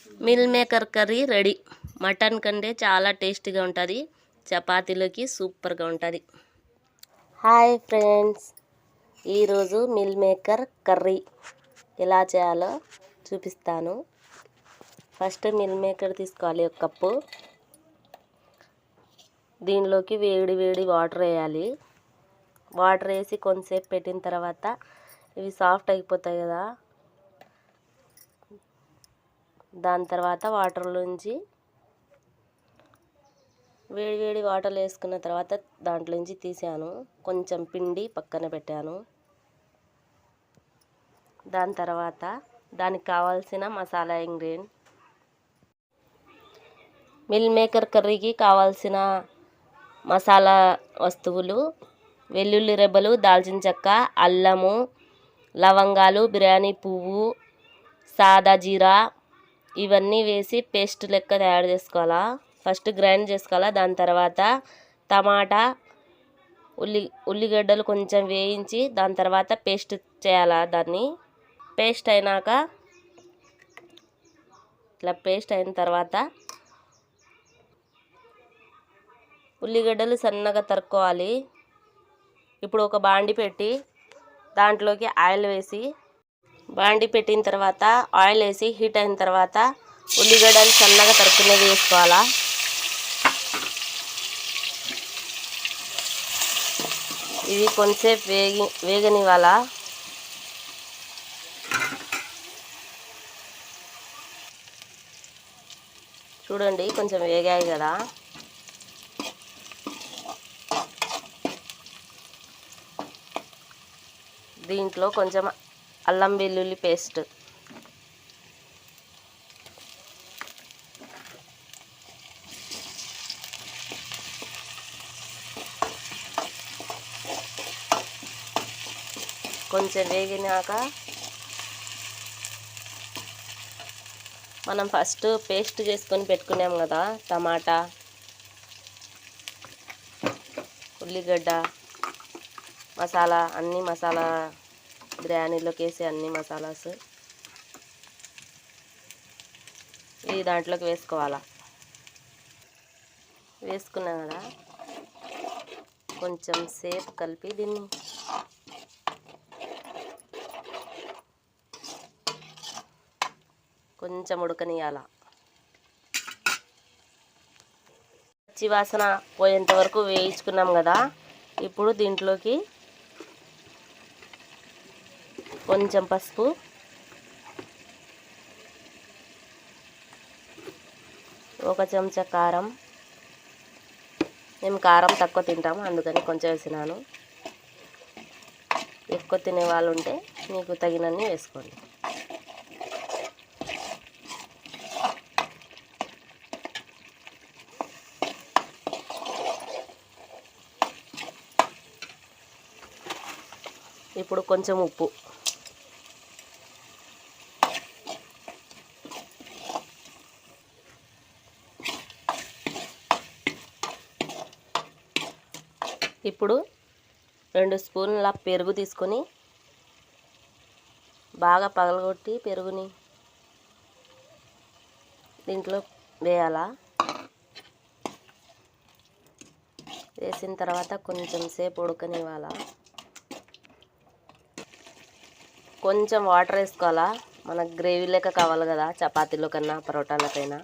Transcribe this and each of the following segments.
Meal maker curry ready. Mutton కంటే చాలా టేస్టీగా ఉంటుంది, చపాతీలోకి సూపర్గా ఉంటుంది. హాయ్ ఫ్రెండ్స్, ఈరోజు మిల్ మేకర్ కర్రీ ఎలా చేయాలో చూపిస్తాను. ఫస్ట్ మిల్ మేకర్ తీసుకోవాలి, ఒక కప్పు. దీనిలోకి వేడి వేడి వాటర్ వేయాలి. వాటర్ వేసి కొంతసేపు పెట్టిన తర్వాత ఇవి సాఫ్ట్ అయిపోతాయి కదా. దాని తర్వాత వాటర్లోంచి వేడి వేడి వాటర్ వేసుకున్న తర్వాత దాంట్లోంచి తీసాను. కొంచెం పిండి పక్కన పెట్టాను. దాని తర్వాత దానికి కావాల్సిన మసాలా ఇంగ్రీడియంట్, మిల్ మేకర్ కర్రీకి కావాల్సిన మసాలా వస్తువులు: వెల్లుల్లి రెబ్బలు, దాల్చిన చెక్క, అల్లము, లవంగాలు, బిర్యానీ పువ్వు, సాదా జీరా, ఇవన్నీ వేసి పేస్ట్ లెక్క తయారు చేసుకోవాలా. ఫస్ట్ గ్రైండ్ చేసుకోవాలా. దాని తర్వాత టమాటా, ఉల్లిగడ్డలు కొంచెం వేయించి దాని తర్వాత పేస్ట్ చేయాలా. దాన్ని పేస్ట్ అయినాక, ఇట్లా పేస్ట్ అయిన తర్వాత ఉల్లిగడ్డలు సన్నగా తరుక్కోవాలి. ఇప్పుడు ఒక బాండి పెట్టి దాంట్లోకి ఆయిల్ వేసి, బాండి పెట్టిన తర్వాత ఆయిల్ వేసి హీట్ అయిన తర్వాత ఉల్లిగడ్డలు సన్నగా తరుక్కునేది వేసుకోవాలా. ఇవి కొంచెంసేపు వేగనివ్వాలా. చూడండి, కొంచెం వేగాయి కదా. దీంట్లో కొంచెం అల్లం వెల్లుల్లి పేస్ట్, కొంచెం వేగినాక మనం ఫస్ట్ పేస్ట్ చేసుకొని పెట్టుకున్నాం కదా, టమాటా, ఉల్లిగడ్డ, మసాలా, అన్ని మసాలా బిర్యానీలోకి వేసి అన్ని మసాలాస్ ఇది దాంట్లోకి వేసుకోవాలా. వేసుకున్నాం కదా, కొంచెం సేపు కలిపి దీన్ని కొంచెం ఉడకనియాల. పచ్చి వాసన పోయేంత వరకు వేయించుకున్నాం కదా. ఇప్పుడు దీంట్లోకి కొంచెం పసుపు, ఒక చెంచా కారం. మేము కారం తక్కువ తింటాము, అందుకని కొంచెం వేసినాను. ఎక్కువ తినే వాళ్ళు ఉంటే మీకు తగినన్ని వేసుకోండి. ఇప్పుడు కొంచెం ఉప్పు, ఇప్పుడు 2 స్పూన్ల పెరుగు తీసుకొని బాగా పగలగొట్టి పెరుగుని దీంట్లో వేయాలా. వేసిన తర్వాత కొంచెం సేపు ఉడకనివ్వాలా. కొంచెం వాటర్ వేసుకోవాలా, మనకు గ్రేవీ లెక్క కావాలి కదా, చపాతీలో కన్నా పరోటాలకైనా.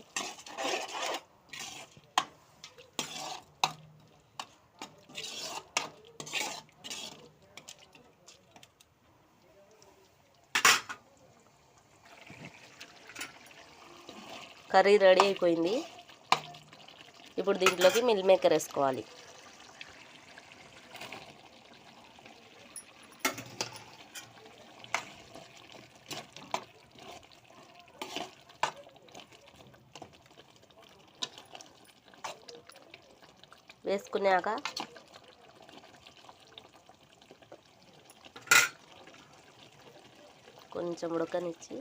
కర్రీ రెడీ అయిపోయింది. ఇప్పుడు దీంట్లోకి మిల్ మేకర్ వేసుకోవాలి. వేసుకున్నాక కొంచెం ఉడకనిచ్చి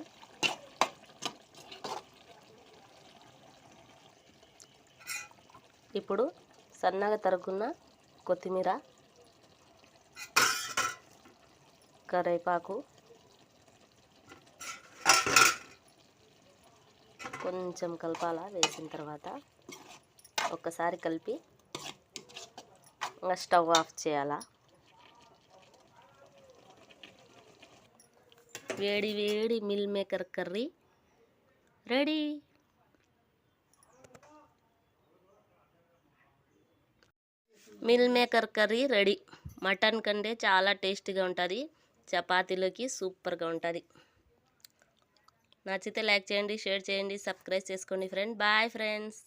ఇప్పుడు సన్నగా తరుగున్న కొత్తిమీర, కరివేపాకు, కొంచెం కలపాలా. వేసిన తర్వాత ఒక్కసారి కలిపి ఇంకా స్టవ్ ఆఫ్ చేయాలా. వేడి వేడి meal maker curry ready. Meal maker curry ready. Mutton కంటే చాలా టేస్టీగా ఉంటుంది. చపాతీలోకి సూపర్గా ఉంటుంది. నచ్చితే లైక్ చేయండి, షేర్ చేయండి, సబ్స్క్రైబ్ చేసుకోండి ఫ్రెండ్. Bye friends.